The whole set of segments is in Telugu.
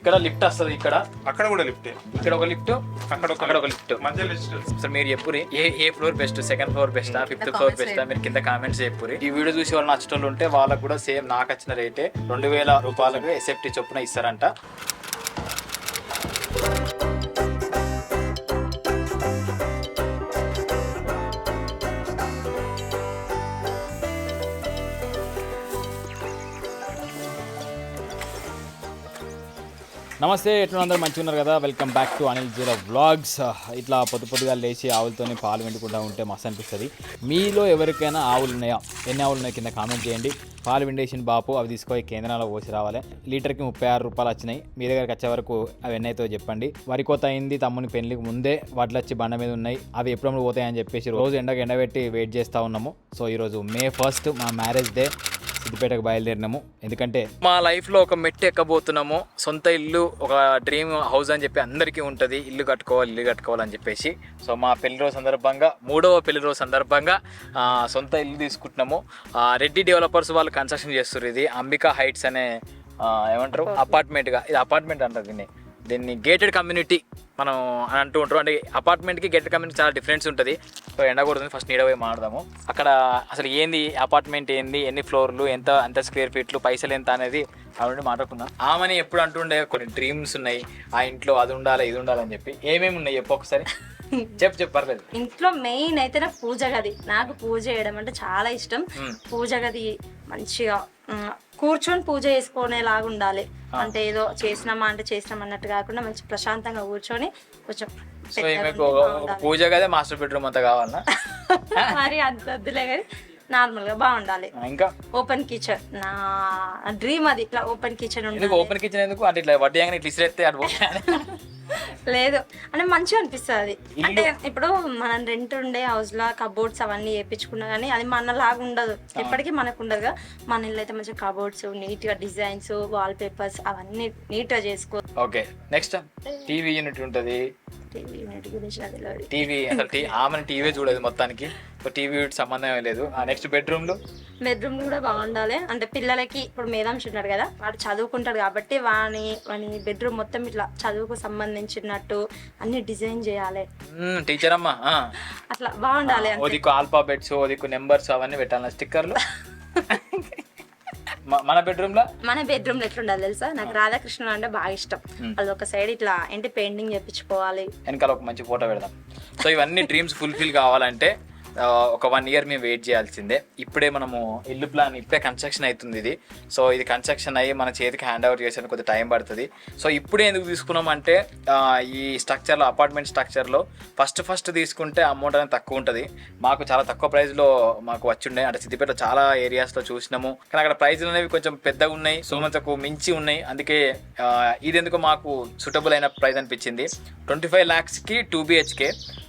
ఇక్కడ లిఫ్ట్ వస్తుంది, ఇక్కడ అక్కడ కూడా లిఫ్ట్, ఇక్కడ ఒక లిఫ్ట్, అక్కడ ఒక లిఫ్ట్. మధ్య లిఫ్ట్. అసలు మీరు చెప్పురి ఏ ఫ్లోర్ బెస్ట్, సెకండ్ ఫ్లోర్ బెస్టా, ఫిఫ్త్ ఫ్లోర్ బెస్టా? మీరు కింద కామెంట్స్ చెప్పురి. ఈ వీడియో చూసి వాళ్ళు నచ్చటోళ్ళు ఉంటే వాళ్ళకు కూడా సేమ్ నాకు వచ్చిన రేటే 2000 రూపాయలకు ఎస్ఎఫ్టీ చొప్పున ఇస్తారంట. నమస్తే, ఎట్లా అందరూ మంచిగా ఉన్నారు కదా? Welcome back to Anil zero vlogs. ఇట్లా పొద్దుగా లేచి ఆవులతోని పాలు వెండుకుంటూ ఉంటే మస్తు అనిపిస్తుంది. మీలో ఎవరికైనా ఆవులు ఉన్నాయా? ఎన్ని ఆవులు ఉన్నాయి కింద కామెంట్ చేయండి. పాలు విండేసిన బాపు అవి తీసుకొని కేంద్రాల్లో పోసి రావాలి. లీటర్కి 36 రూపాయలు వచ్చినాయి. మీ దగ్గరికి వచ్చే వరకు అవి ఎన్నైతే చెప్పండి. వరి కోత అయింది, తమ్ముని పెళ్లికి ముందే వడ్లు వచ్చి బండ మీద ఉన్నాయి. అవి ఎప్పుడప్పుడు పోతాయని చెప్పేసి రోజు ఎండబెట్టి వెయిట్ చేస్తూ ఉన్నాము. సో ఈరోజు May 1st మా మ్యారేజ్ డే. సిద్దిపేటకు బయలుదేరినాము. ఎందుకంటే మా లైఫ్లో ఒక మెట్టు ఎక్కబోతున్నాము. సొంత ఇల్లు ఒక డ్రీమ్ హౌస్ అని చెప్పి అందరికీ ఉంటుంది, ఇల్లు కట్టుకోవాలని చెప్పేసి. సో మా పెళ్లి రోజు సందర్భంగా, 3వ పెళ్లి రోజు సందర్భంగా సొంత ఇల్లు తీసుకుంటున్నాము. రెడ్డి డెవలపర్స్ వాళ్ళు కన్స్ట్రక్షన్ చేస్తారు. ఇది అంబికా హైట్స్ అనే ఏమంటారు అపార్ట్మెంట్గా, ఇది అపార్ట్మెంట్ అంటారు దీన్ని గేటెడ్ కమ్యూనిటీ మనం అని అంటూ ఉంటారు. అంటే అపార్ట్మెంట్కి గేటెడ్ కమ్యూనిటీ చాలా డిఫరెన్స్ ఉంటుంది. సో ఎండ కొడుతుంది, ఫస్ట్ నీడ పోయి మాట్లాడదాము. అక్కడ అసలు ఏంది అపార్ట్మెంట్, ఏంది, ఎన్ని ఫ్లోర్లు, ఎంత స్క్వేర్ ఫీట్లు, పైసలు ఎంత అనేది అవి మాట్లాడుకుందాం. ఆమెని ఎప్పుడు అంటుండే కొన్ని డ్రీమ్స్ ఉన్నాయి, ఆ ఇంట్లో అది ఉండాలి ఇది ఉండాలని చెప్పి. ఏమేమి ఉన్నాయి చెప్పు ఒకసారి, చెప్పు పర్లేదు. ఇంట్లో మెయిన్ అయితే పూజ గది. నాకు పూజ చేయడం అంటే చాలా ఇష్టం. పూజ గది మంచిగా కూర్చొని పూజ చేసుకునేలాగా ఉండాలి. అంటే ఏదో చేసినామా అంటే చేసినాం అన్నట్టు కాకుండా మంచి ప్రశాంతంగా కూర్చొని కొంచెం పూజ గదే మాస్టర్ బెడ్రూమ్ అంతా కావాలన్నా మరి అంత వద్దులే కానీ నార్మల్ గా బాగుండాలి. ఇంకా ఓపెన్ కిచెన్ నా డ్రీమ్. అది ఇట్లా ఓపెన్ కిచెన్ ఉండాలి. ఓపెన్ కిచెన్ ఎందుకు అంటే ఇట్లా వడ్డీ ఇట్లా ఇసిరేస్తే లేదు అంటే మంచిగా అనిపిస్తుంది. అంటే ఇప్పుడు మనం రెంట్ ఉండే హౌస్ లా కబోర్డ్స్ అవన్నీ వేయించుకున్నా కానీ అది మన లాగా ఉండదు, ఎప్పటికీ మనకు ఉండదు కదా. మన ఇల్లు అయితే మంచిగా కబోర్డ్స్, నీట్ గా డిజైన్స్, వాల్ పేపర్స్ అవన్నీ నీట్ గా చేసుకో. ఓకే, నెక్స్ట్ టీవీ యూనిట్ ఉంటుంది. టీవీ యూనిట్ గురించి తెలియదు. టీవీ అసలు ఆమె టీవీ చూడదు మొత్తానికి, టీవీ సంబంధం లేదు. నెక్స్ట్ బెడ్రూమ్ కూడా బాగుండాలి. అంటే పిల్లలకి ఇప్పుడు మేధాంశ ఉన్నాడు కదా, వాడు చదువుకుంటాడు కాబట్టి వాని బెడ్రూమ్ మొత్తం ఇట్లా చదువుకు సంబంధించినట్టు అన్ని డిజైన్ చేయాలి. టీచర్ అమ్మా అట్లా బాగుండాలి. ఓదికు ఆల్ఫాబెట్స్, ఓదికు నెంబర్స్ అవన్నీ పెట్టాలి స్టిక్కర్లు. మన బెడ్రూమ్ లో ఎట్లుండాలి తెలుసా? నాకు రాధాకృష్ణ అంటే బాగా ఇష్టం. అది ఒక సైడ్ ఇట్లా ఏంటి పెయింటింగ్ చేయించుకోవాలి, వెనకాల ఒక మంచి ఫోటో పెడదాం. సో ఇవన్నీ డ్రీమ్స్ ఫుల్ఫిల్ కావాలంటే ఒక 1 year మేము వెయిట్ చేయాల్సిందే. ఇప్పుడే మనము ఇల్లు ప్లాన్ ఇప్పుడే కన్స్ట్రక్షన్ అవుతుంది ఇది. సో ఇది కన్స్ట్రక్షన్ అయ్యి మన చేతికి హ్యాండ్ ఓవర్ చేసేందుకు కొద్దిగా టైం పడుతుంది. సో ఇప్పుడే ఎందుకు తీసుకున్నామంటే ఈ స్ట్రక్చర్లో, అపార్ట్మెంట్ స్ట్రక్చర్లో ఫస్ట్ తీసుకుంటే అమౌంట్ అనేది తక్కువ ఉంటుంది. మాకు చాలా తక్కువ ప్రైస్లో మాకు వచ్చిండే. అంటే సిద్దిపేటలో చాలా ఏరియాస్లో చూసినాము, కానీ అక్కడ ప్రైజ్లు అనేవి కొంచెం పెద్దగా ఉన్నాయి, సుమంతకు మించి ఉన్నాయి. అందుకే ఇది ఎందుకు మాకు సూటబుల్ అయిన ప్రైస్ అనిపించింది. 25 lakhsకి 2 BHK.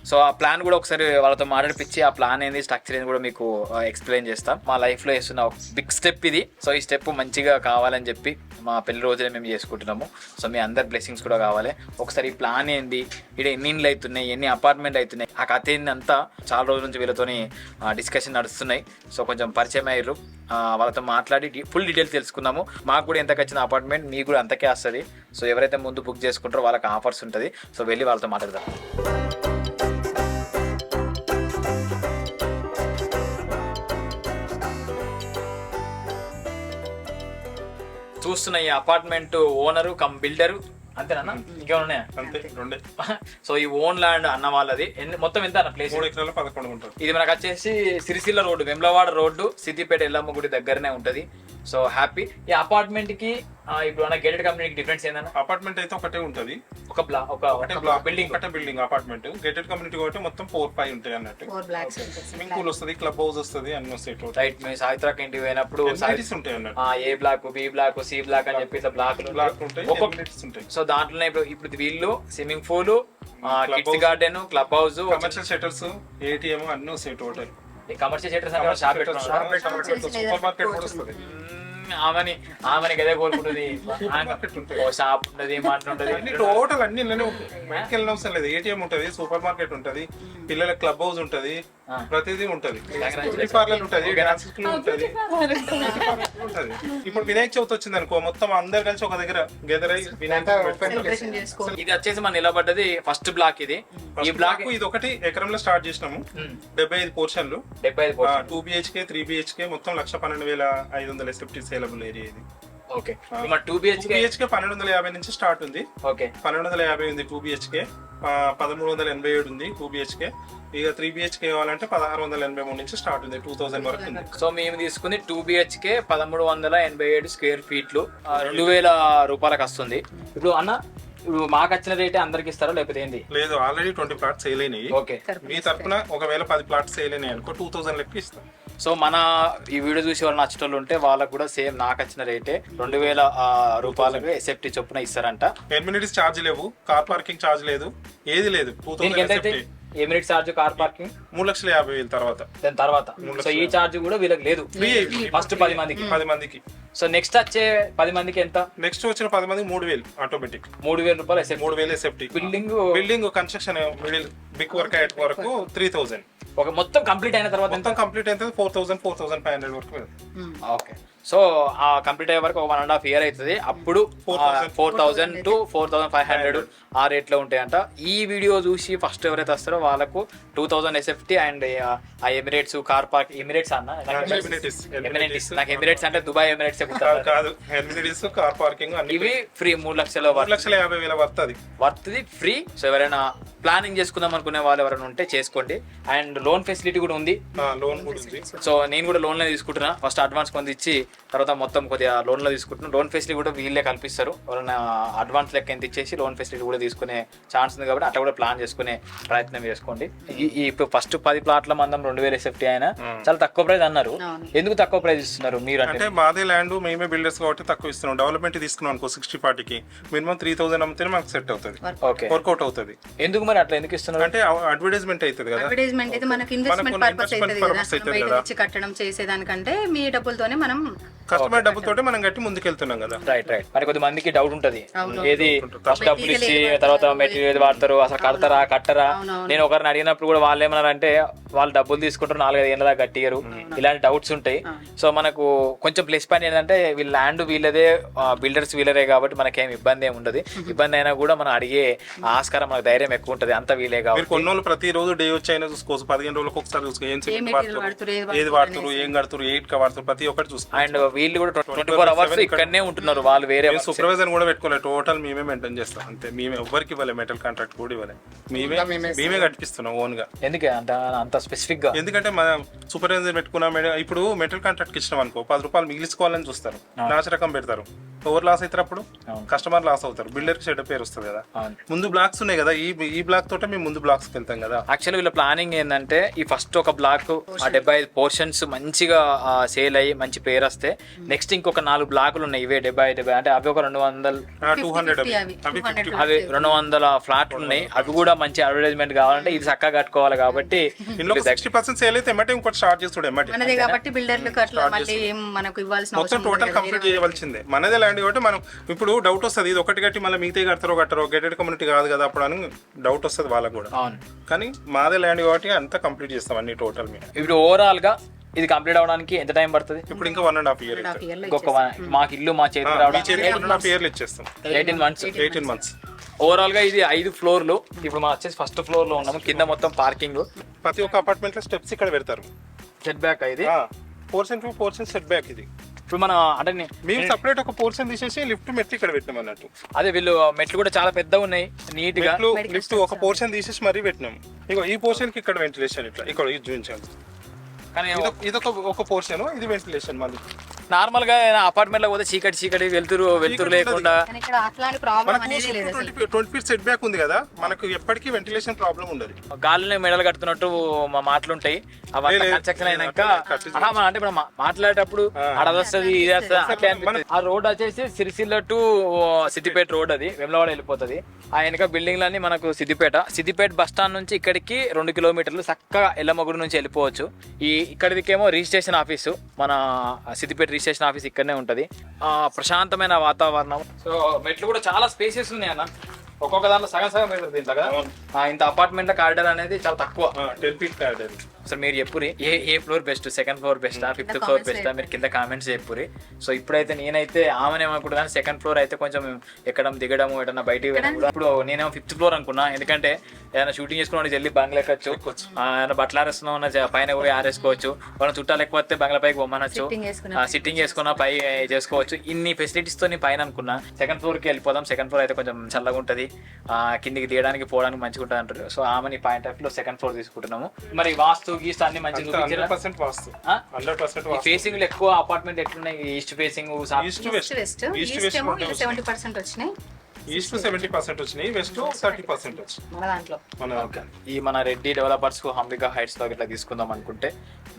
సో ఆ ప్లాన్ కూడా ఒకసారి వాళ్ళతో మాట్లాడిపించి ఆ ప్లాన్ ఏంది, స్ట్రక్చర్ ఏంది కూడా మీకు ఎక్స్ప్లెయిన్ చేస్తాం. మా లైఫ్లో వేస్తున్న ఒక బిగ్ స్టెప్ ఇది. సో ఈ స్టెప్ మంచిగా కావాలని చెప్పి మా పెళ్లి రోజునే మేము చేసుకుంటున్నాము. సో మీ అందరి బ్లెస్సింగ్స్ కూడా కావాలి. ఒకసారి ఈ ప్లాన్ ఏంది, ఇక్కడ ఎన్ని ఇండ్లు అవుతున్నాయి, ఎన్ని అపార్ట్మెంట్లు అవుతున్నాయి, ఆ కథ ఏందంతా చాలా రోజుల నుంచి వీళ్ళతోని డిస్కషన్ నడుస్తున్నాయి. సో కొంచెం పరిచయం అయ్యారు, వాళ్ళతో మాట్లాడి ఫుల్ డీటెయిల్స్ తెలుసుకున్నాము. మాకు కూడా ఎంతకు వచ్చిన అపార్ట్మెంట్ మీకు కూడా అంతకే వస్తుంది. సో ఎవరైతే ముందు బుక్ చేసుకుంటారో వాళ్ళకి ఆఫర్స్ ఉంటుంది. సో వెళ్ళి వాళ్ళతో మాట్లాడదాం. చూస్తున్న ఈ అపార్ట్మెంట్ ఓనరు కమ్ బిల్డరు అంతేనా? ఇంకేమైనా ఉన్నాయా? అంతే, రెండే. సో ఈ ఓన్ ల్యాండ్ అన్న వాళ్ళది. మొత్తం ఎంత అన్న ప్లేస్? 3 ఎకరాలు 11 గుంటలు. ఇది మనకు వచ్చేసి సిరిసిల్ల రోడ్డు, వెమ్లవాడ రోడ్డు, సిద్దిపేట ఎల్లమ్మ గుడి దగ్గరనే ఉంటది. So happy. ఈ అపార్ట్మెంట్ కి ఇప్పుడు మన గేటెడ్ కమ్యూనిటీ డిఫరెన్స్ ఏంటన్నా? అపార్ట్మెంట్ అయితే ఒకటే ఉంటది, building building apartment. Gated community కాబట్టి మొత్తం 4-5 ఉంటాయి అన్నట్టు. స్విమ్మింగ్ పూల్ వస్తుంది, క్లబ్ హౌస్ వస్తుంది, అన్ని వస్తాయి. రైట్. మేము సాయిత్రాక్ ఇంటికి పోయినప్పుడు ఉంటాయి అన్నట్టు. A block, B block, C block అని చెప్పి ఇట్లా బ్లాక్ ఉంటాయి. సో దాంట్లోనే ఇప్పుడు వీళ్ళు swimming pool, kids garden, club house, commercial shutters, ATM అన్ని వస్తాయి టోటల్. కమర్షియల్ షట్టర్స్ అంటే సూపర్ మార్కెట్ కూడా వస్తుంది. ఆమెని గదే కోరుకుంటుంది. షాప్ ఉంటది, అన్ని టోటల్ అన్ని ఇళ్ళనే ఉంటాయి. బయటకి వెళ్ళిన అవసరం లేదు. ఏటీఎం ఉంటది, సూపర్ మార్కెట్ ఉంటది, పిల్లల క్లబ్ హౌస్ ఉంటది, ప్రతిదీ ఉంటది. పార్లర్ ఉంటది, డాన్స్ స్కూల్ ఉంటది. ఉంటది. ఇప్పుడు వినాయక చవితి వచ్చింది అనుకో, మొత్తం అందరు కలిసి ఒక దగ్గర గెదర్ అయ్యి వినాయక ఇది వచ్చేసి మన నిలబడ్డది ఫస్ట్ బ్లాక్. ఇది ఈ బ్లాక్ ఇది ఒకటి ఎకరంలో స్టార్ట్ చేసినాము. 75 పోర్షన్లు, 2 BHK 3 BHK మొత్తం 1,12,500 SFT సేలబుల్ ఏరియా ఇది. ఓకే, మరి 2 BHK 1,250 నుంచి స్టార్ట్ ఉంది. ఓకే, 1,250 ఉంది 2 BHK, 1,387 ఉంది 2 BHK. ఇక 3 BHK కావాలంటే 1,683 నుంచి స్టార్ట్ ఉంది, 2,000 వరకు ఉంది. సో మేము తీసుకుంది 2 BHK 1,387 స్క్వేర్ ఫీట్లు 2,000 రూపాయలకు వస్తుంది. ఇప్పుడు అన్న, ఇప్పుడు మాకు వచ్చిన రేటే అందరికి ఇస్తారా లేకపోతే ఏంది? లేదు, ఆల్రెడీ 20 ప్లాట్స్ సేల్ అయినాయి. ఓకే, మీ తరఫున ఒకవేళ 10 ప్లాట్స్ సేల్ అయినాయి అనుకో 2,000 లెక్క ఇస్తాం. సో మన ఈ వీడియో చూసే వాళ్ళు నచ్చేటోళ్ళు ఉంటే వాళ్ళకు కూడా సేమ్ నాకు వచ్చిన రేటే 2,000 రూపాయలకు ఎస్ఎఫ్టీ చొప్పున ఇస్తారంట. ఎమ్యూనిటీస్ ఛార్జ్ లేవు, కార్ పార్కింగ్ ఛార్జ్ లేదు, ఏది లేదు. 2,000 ఎమిరేట్ ఛార్జ్, కార్ పార్కింగ్ 3,50,000 తర్వాత. దాని తర్వాత సో ఈ ఛార్జ్ కూడా వీళ్ళకి లేదు, ఫస్ట్ 10 మందికి. సో నెక్స్ట్ వచ్చే 10 మందికి ఎంత? నెక్స్ట్ వచ్చిన 10 మందికి 3,000 ఆటోమేటిక్, 3,000 రూపాయలు SFT. 3,000 SFT. Building construction middle big work అయ్యే వరకు 3,000. ఒక మొత్తం కంప్లీట్ అయిన తర్వాత మొత్తం కంప్లీట్ అయితే 4,000-4,500 వరకు. ఓకే, సో ఆ కంప్లీట్ అయ్యే వరకు ఒక 1.5 year అవుతుంది. అప్పుడు 4,000 to 4,500 ఆ రేట్లో ఉంటాయంట. ఈ వీడియో చూసి ఫస్ట్ ఎవరైతే వస్తారో వాళ్ళకు 2,000 ఎస్ఎఫ్టీ అండ్ ఆ ఎమిరేట్స్ కార్ పార్క్. ఎమిరేట్స్ అన్న, నాకు ఎమిరేట్స్ అంటే దుబాయ్ ఎమిరేట్స్ కాదు, ఎమిరేట్స్ కార్ పార్కింగ్ ఇవి ఫ్రీ. 3,50,000 వర్త్ది ఫ్రీ. సో ఎవరైనా ప్లానింగ్ చేసుకుందాం అనుకునే వాళ్ళు ఎవరైనా ఉంటే చేసుకోండి. అండ్ లోన్ ఫెసిలిటీ కూడా ఉంది. సో నేను కూడా లోన్లో తీసుకుంటున్నా. ఫస్ట్ అడ్వాన్స్ కొంత ఇచ్చి తర్వాత మొత్తం కొద్దిగా లోన్లో తీసుకుంటున్నాను. లోన్ ఫెసిలిటీ కూడా వీళ్ళే కల్పిస్తారు. ఎవరైనా అడ్వాన్స్ లెక్క ఎంత ఇచ్చేసి లోన్ ఫెసిలిటీ కూడా తీసుకునే ఛాన్స్ ఉంది కాబట్టి అట్లా కూడా ప్లాన్ చేసుకునే ప్రయత్నం చేసుకోండి. ఈ ఫస్ట్ 10 ప్లాట్ల మందం 2,000 ఎస్ఎఫ్టీ అయినా చాలా తక్కువ ప్రైస్ అన్నారు. ఎందుకు తక్కువ ప్రైస్ ఇస్తున్నారు మీరు? అంటే మాదే ల్యాండ్, మేమే బిల్డర్స్ కాబట్టి తక్కువ ఇస్తున్నాం. డెవలప్మెంట్ తీసుకున్నాం అనుకో 60-40కి మినిమం 3,000 అమ్మితేనే మనకు సెట్ అవుతుంది, వర్కౌట్ అవుతుంది. ఎందుకు మరి అట్లా ఎందుకు ఇస్తున్నారు? అంటే అడ్వర్టైజ్మెంట్ అవుతుంది కదా. అడ్వర్టైజ్మెంట్ అయితే మనకి ఇన్వెస్ట్మెంట్ పర్పస్ అవుతుంది కదా. బయట కట్టడం చేసేదానికంటే మీ డబ్బులతోనే మనం కస్టమర్ డబ్బులతోటే మనం గట్టి ముందుకెళ్తున్నాం కదా. రైట్. మరి కొద్ది మందికి డౌట్ ఉంటది, ఏది ఫస్ట్ డబ్బులు ఇచ్చి తర్వాత మెటీరియల్ వాడతారు, అసలు కడతారా కట్టరా. నేను ఒకరిని అడిగినప్పుడు కూడా వాళ్ళు ఏమన్నారంటే వాళ్ళు డబ్బులు తీసుకుంటారు, 4-5 ఏళ్ళ దాకా కట్టియరు, ఇలాంటి డౌట్స్ ఉంటాయి. సో మనకు కొంచెం ప్లస్ పాయింట్ ఏంటంటే వీళ్ళ ల్యాండ్ వీళ్ళదే, బిల్డర్స్ వీళ్ళరే కాబట్టి మనకేం ఇబ్బంది ఏమి ఉండదు. ఇబ్బంది అయినా కూడా మనం అడిగే ఆస్కారం, మనకు ధైర్యం ఎక్కువ ఉంటుంది, అంత వీలే కాబట్టి. కొన్ని రోజులు ప్రతిరోజు డే వచ్చి అయినా చూసుకోవచ్చు, 15 రోజులకు ఒకసారి చూసుకో, ఏది వాడుతారు, ఏం కడుతారు, ఏ వాడుతారు, ప్రతి ఒక్కటి చూసుకో. అండ్ వీళ్ళు కూడా 24 hours ఇక్కడనే ఉంటున్నారు. వాళ్ళు వేరే సూపర్వైజర్ కూడా పెట్టుకోలేదు, టోటల్ మేమే మెయింటైన్ చేస్తాం అంతే. మేమే ఎవరికి ఇవ్వలే, మెటల్ కాంట్రాక్ట్ కూడా ఇవ్వలే, మేమే కట్టిస్తున్నాం ఓన్ గా. ఎందుకు అంత స్పెసిఫిక్ గా? ఎందుకంటే మన సూపర్వైజర్ పెట్టుకున్నాం. ఇప్పుడు మెటల్ కాంట్రాక్ట్ ఇచ్చినాం అనుకో 10 రూపాయలు మిగిలించుకోవాలని చూస్తారు, నాచ రకం పెడతారు. ఎవరు లాస్ అవుతారు అప్పుడు? కస్టమర్ లాస్ అవుతారు, బిల్డర్ కి చెడ్డ పేరు వస్తుంది కదా. ముందు బ్లాక్స్ ఉన్నాయి కదా, ఈ బ్లాక్ తోటే మేము ముందు బ్లాక్స్ కి వెళ్తాం కదా. యాక్చువల్లీ వీళ్ళ ప్లానింగ్ ఏంటంటే ఈ ఫస్ట్ ఒక బ్లాక్ 75 పోర్షన్స్ మంచిగా సేల్ అయ్యి మంచి పేరు వస్తే నెక్స్ట్ ఇంకొక 4 బ్లాకులు ఉన్నాయి, ఇవే 70 అంటే అవి ఒక 200 అవి 200 ఫ్లాట్లు ఉన్నాయి. అవి కూడా మంచి అడ్వర్టైజ్మెంట్ కావాలంటే ఇది చక్కగా కట్టుకోవాలి కాబట్టి 60% సేల్ అయితే ఎమ్మటే ఇంకోటి స్టార్ట్ చేస్తాడు మనదే కాబట్టి బిల్డర్లకు అట్లా మళ్ళీ మనకు ఇవ్వాల్సిన మొత్తం టోటల్ కంప్లీట్ చేయవలసిందే. మనదే ల్యాండ్ కాబట్టి మనం ఇప్పుడు డౌట్ వస్తుంది, ఇది ఒకటి కట్టి మళ్ళీ మిగతా కట్టరో గెటెడ్ కమ్యూనిటీ కాదు కదా అప్పుడు అని డౌట్ వస్తుంది వాళ్ళకు కూడా. కానీ మాదే ల్యాండ్ కాబట్టి అంతా కంప్లీట్ చేస్తాం అన్ని టోటల్ మీద. ఇప్పుడు ఓవరాల్ గా ఇది కంప్లీట్ అవడానికి ఎంత టైం పడుతుంది? ఇప్పుడు ఇంకా 1.5 year, మాకు ఇల్లు మా చేతికి రావడానికి 1.5 years ఇచ్చేస్తాం, 18 months. ఓవరాల్ గా ఇది 5 ఫ్లోర్లు. ఇప్పుడు మనం వచ్చేసి ఫస్ట్ ఫ్లోర్ లో ఉన్నాము, కింద మొత్తం పార్కింగ్. ప్రతి ఒక్క అపార్ట్మెంట్ లో స్టెప్స్ ఇక్కడ పెడతారు, సెట్ బ్యాక్ ఇది 4% సెట్ బ్యాక్. ఇది ఇప్పుడు మన అంటే మేము సపరేట్ ఒక పోర్షన్ తీసేసి లిఫ్ట్ మెట్లు ఇక్కడ పెట్టినాం అన్నట్టు. అదే వీళ్ళు మెట్లు కూడా చాలా పెద్దగా ఉన్నాయి, నీట్ గా. లిఫ్ట్ ఒక పోర్షన్ తీసేసి మరీ పెట్టినాం. ఇగో ఈ పోర్షన్ కి ఇక్కడ వెంటిలేషన్ ఇట్లా ఇక్కడ ఇది చూపించాను. కానీ ఇదొక ఒక పోర్షన్, ఇది వెంటిలేషన్. మళ్ళీ నార్మల్ గా అపార్ట్మెంట్ లో పోతే చీకటి వెళ్తురు లేకుండా 20 feet సెట్ బ్యాక్ ఉంది కదా, మనకు ఎప్పటికీ వెంటిలేషన్ ప్రాబ్లం ఉండదు. గాలిని మెడలు కడుతున్నట్టు మాటలుంటాయి. అవన్నీ కన్స్ట్రక్షన్ అయినాక అంటే ఇప్పుడు మాట్లాడేటప్పుడు అడదొస్తుంది, ఇది వస్తుంది. ఆ రోడ్ వచ్చేసి సిరిసిల్ల టు సిద్దిపేట రోడ్, అది వెమ్లవాడ వెళ్ళిపోతుంది. ఆ వెనక బిల్డింగ్ లన్నీ మనకు సిద్దిపేట బస్ స్టాండ్ నుంచి ఇక్కడికి 2 kilometers చక్కగా ఎల్లమ్మగుడి నుంచి వెళ్ళిపోవచ్చు. ఇక్కడికేమో రిజిస్ట్రేషన్ ఆఫీసు, మన సిద్దిపేట రిజిస్ట్రేషన్ ఆఫీస్ ఇక్కడనే ఉంటుంది. ప్రశాంతమైన వాతావరణం. సో మెట్లు కూడా చాలా స్పేసెస్ ఉన్నాయి అన్న, ఒక్కొక్క దాంట్లో సగం పెడుతుంది. ఇంత అపార్ట్మెంట్ కారిడార్ అనేది చాలా తక్కువ, 10 feet కారిడార్. ఒకసారి మీరు చెప్పురి ఏ ఫ్లోర్ బెస్ట్, సెకండ్ ఫ్లోర్ బెస్టా, ఫిఫ్త్ ఫ్లోర్ బెస్టా, మీరు కింద కామెంట్స్ చెప్పురి. సో ఇప్పుడైతే నేనైతే ఆమెనేమనుకుంటున్నాను సెకండ్ ఫ్లోర్ అయితే కొంచెం ఎక్కడం దిగడము ఏదన్నా బయటికి వెళ్ళడం కూడా. ఇప్పుడు నేనేమో ఫిఫ్త్ ఫ్లోర్ అనుకున్నా, ఎందుకంటే ఏదైనా షూటింగ్ చేసుకున్నాడు జల్దీ బంగ్లా ఎక్కచ్చు, ఏమైనా బట్టలు ఆరేస్తున్నాం పైన పోయి ఆరేసుకోవచ్చు, మనం చుట్టాలు ఎక్కువ వస్తే బంగ్లా పైకి పొమ్మనొచ్చు, సిట్టింగ్ చేసుకున్నా పై చేసుకోవచ్చు. ఇన్ని ఫెసిలిటీస్ తో నేను పైన అనుకున్నా సెకండ్ ఫ్లోర్ కి వెళ్ళిపోదాం, సెకండ్ ఫ్లోర్ అయితే కొంచెం చల్లగా ఉంటది, కిందికి దిగడానికి పోవడానికి మంచిగా ఉంటుంది అంటారు. సో ఆమె పాయింట్ ఆఫ్ లో సెకండ్ ఫ్లోర్ తీసుకుంటున్నాము. మరి వాస్తు గీస్తు అన్ని మంచిగా ఫేసింగ్ లో ఎక్కువ అపార్ట్మెంట్ ఎట్లున్నాయి, ఈస్ట్ ఫేసింగ్, వెస్ట్ 70% వచ్చినాయి, ఈస్ట్ 70% వచ్చినాయి, వెస్ట్ 30% వచ్చినాయి మన దాంట్లో. ఈ మన రెడ్డి డెవలపర్స్ కు హంబికా హైట్స్ లో ఇట్లా తీసుకుందాం అనుకుంటే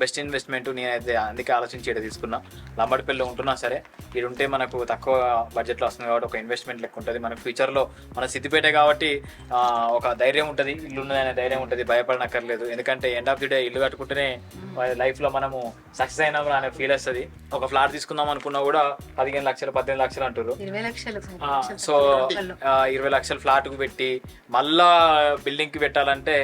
బెస్ట్ ఇన్వెస్ట్మెంట్ నేనైతే అందుకే ఆలోచించి ఇక్కడ తీసుకున్నా. లంబడిపల్లిలో ఉంటున్నా సరే, ఇది ఉంటే మనకు తక్కువ బడ్జెట్ లో వస్తుంది కాబట్టి ఒక ఇన్వెస్ట్మెంట్ లెక్క ఉంటుంది. మనకు ఫ్యూచర్ లో మన సిద్దిపేట కాబట్టి ఒక ధైర్యం ఉంటుంది, ఇల్లు ఉన్నదనే ధైర్యం ఉంటుంది, భయపడనక్కర్లేదు. ఎందుకంటే ఎండ్ ఆఫ్ ది డే ఇల్లు కట్టుకుంటేనే లైఫ్ లో మనము సక్సెస్ అయినా అనే ఫీల్ వస్తుంది. ఒక ఫ్లాట్ తీసుకుందాం అనుకున్నా కూడా 15 లక్షలు 18 లక్షలు అంటారు. 20 లక్షలు. సో 20 లక్షలు ఫ్లాట్ కు పెట్టి మళ్ళా బిల్డింగ్ కి పెట్టాలంటే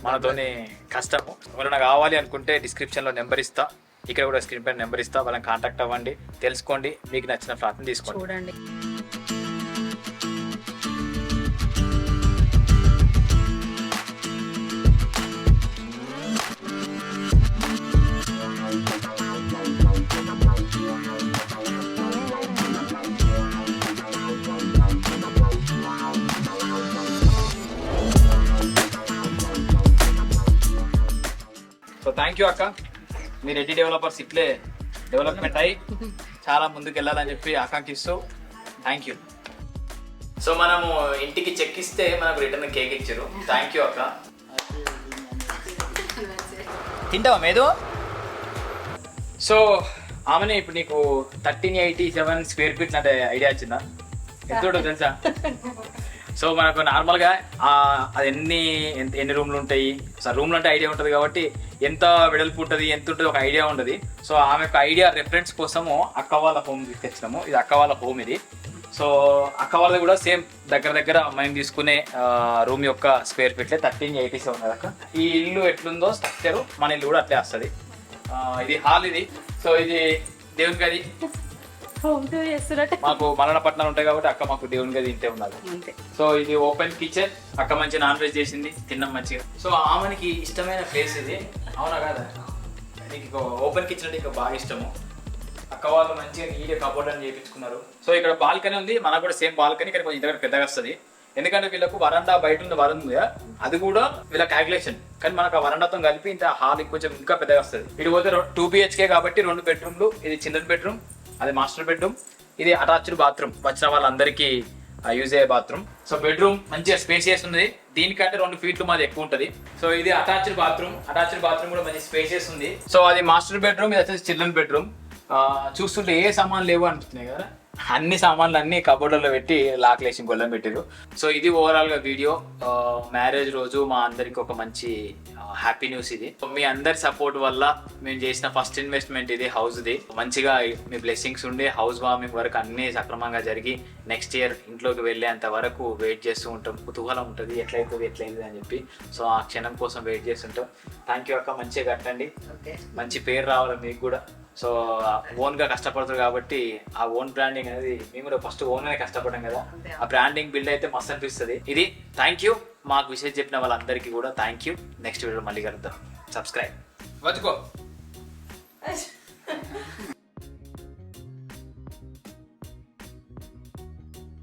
మనతోని కష్టము. ఎవరైనా కావాలి అనుకుంటే డిస్క్రిప్షన్ లో నెంబర్ ఇస్తా, ఇక్కడ కూడా స్క్రీన్ పైన నెంబర్ ఇస్తా, వాళ్ళని కాంటాక్ట్ అవ్వండి, తెలుసుకోండి, మీకు నచ్చిన ఫ్లాట్ ని తీసుకోండి. చూడండి. సో థ్యాంక్ యూ అక్క, మీ రెడ్డి డెవలపర్స్ ఇట్లే డెవలప్మెంట్ అయ్యి చాలా ముందుకు వెళ్ళాలని చెప్పి ఆకాంక్షిస్తూ థ్యాంక్ యూ. సో మనము ఇంటికి చెక్ ఇస్తే మనకు రిటర్న్ కేక్ ఇచ్చారు. థ్యాంక్ యూ అక్క. తింటావా మేదు? సో ఆమెనే ఇప్పుడు నీకు 1387 స్క్వేర్ ఫీట్ అంటే ఐడియా వచ్చిందా? ఎంత తెలుసా? సో మనకు నార్మల్గా అది ఎన్ని రూమ్లు ఉంటాయి, రూమ్లు అంటే ఐడియా ఉంటుంది కాబట్టి ఎంత వెడల్పు ఉంటుంది ఎంత ఉంటుంది ఒక ఐడియా ఉంటుంది. సో ఆమె యొక్క ఐడియా రెఫరెన్స్ కోసము అక్క వాళ్ళ హోమ్ తీసుకొచ్చినాము. ఇది అక్క వాళ్ళ హోమ్ ఇది. సో అక్క వాళ్ళది కూడా సేమ్ దగ్గర మేము తీసుకునే రూమ్ యొక్క స్క్వేర్ ఫీట్లే 1387 కదా అక్క. ఈ ఇల్లు ఎట్లుందో స్ట్రక్చర్ మన ఇల్లు కూడా అట్లే వస్తుంది. ఇది హాల్ ఇది. సో ఇది దేవుని గది. మాకు మలనపట్నాలు ఉంటాయి కాబట్టి అక్క మాకు దేవుని గది ఇంతే ఉన్నది. సో ఇది ఓపెన్ కిచెన్, అక్క మంచి నాన్ వెజ్ చేసింది, తిన్నాం మంచిగా. సో ఆమెకి ఇష్టమైన ప్లేస్ ఇది, అవునా కదా? నీకు ఓపెన్ కిచెన్ అంటే ఇంకా బాగా ఇష్టము. అక్క వాళ్ళు మంచిగా నీట్గా కబోర్డ్ అని చేయించుకున్నారు. సో ఇక్కడ బాల్కనీ ఉంది, మనకు కూడా సేమ్ బాల్కనీ, ఇక్కడ కొంచెం దగ్గర పెద్దగా వస్తుంది. ఎందుకంటే వీళ్ళకు వరండా బయట ఉంది, వరండా ఉంది, అది కూడా వీళ్ళ క్యాల్కులేషన్. కానీ మనకు ఆ వరండాతో కలిపి ఇంత హాల్ కొంచెం ఇంకా పెద్దగా వస్తుంది. ఇటు పోతే 2 BHK కాబట్టి 2 బెడ్రూమ్లు, ఇది చిల్డ్రన్ బెడ్రూమ్, అది మాస్టర్ బెడ్రూమ్, ఇది అటాచ్డ్ బాత్రూమ్, వచ్చిన వాళ్ళందరికీ యూజ్ అయ్యే బాత్రూమ్. సో బెడ్రూమ్ మంచిగా స్పేసియస్ ఉంది, దీనికంటే 2 ఫీట్లు మాది ఎక్కువ ఉంటుంది. సో ఇది అటాచ్డ్ బాత్రూమ్ కూడా మంచి స్పేసియస్ ఉంది. సో అది మాస్టర్ బెడ్రూమ్, ఇది వచ్చేసి చిల్డ్రన్ బెడ్రూమ్. చూస్తుంటే ఏ సామాన్లు లేవు అనిపిస్తున్నాయి కదా, అన్ని సామాన్లు అన్ని కబోర్డ్లలో పెట్టి లాక్లేసి గొల్లం పెట్టారు. సో ఇది ఓవరాల్ గా వీడియో. మ్యారేజ్ రోజు మా అందరికి ఒక మంచి హ్యాపీ న్యూస్ ఇది. మీ అందరి సపోర్ట్ వల్ల మేము చేసిన ఫస్ట్ ఇన్వెస్ట్మెంట్ ఇది, హౌస్ది. మంచిగా మీ బ్లెస్సింగ్స్ ఉండి హౌస్ వార్మింగ్ వరకు అన్ని సక్రమంగా జరిగి నెక్స్ట్ ఇయర్ ఇంట్లోకి వెళ్ళేంత వరకు వెయిట్ చేస్తూ ఉంటాం. కుతూహలం ఉంటుంది ఎట్లయితుంది అని చెప్పి. సో ఆ క్షణం కోసం వెయిట్ చేస్తుంటాం. థ్యాంక్ యూ అక్క, మంచిగా కట్టండి, మంచి పేరు రావాలి మీకు కూడా. సో ఓన్గా కష్టపడతారు కాబట్టి ఆ ఓన్ బ్రాండింగ్ అనేది మేము కూడా ఫస్ట్ ఓన్గానే కష్టపడ్డాం కదా, ఆ బ్రాండింగ్ బిల్డ్ అయితే మస్తు అనిపిస్తుంది. ఇది థ్యాంక్ యూ. మాకు విషయం చెప్పిన వాళ్ళందరికీ కూడా థ్యాంక్ యూ. నెక్స్ట్ వీడియో మళ్ళీ కలుద్దాం. సబ్స్క్రైబ్ వచ్చుకో.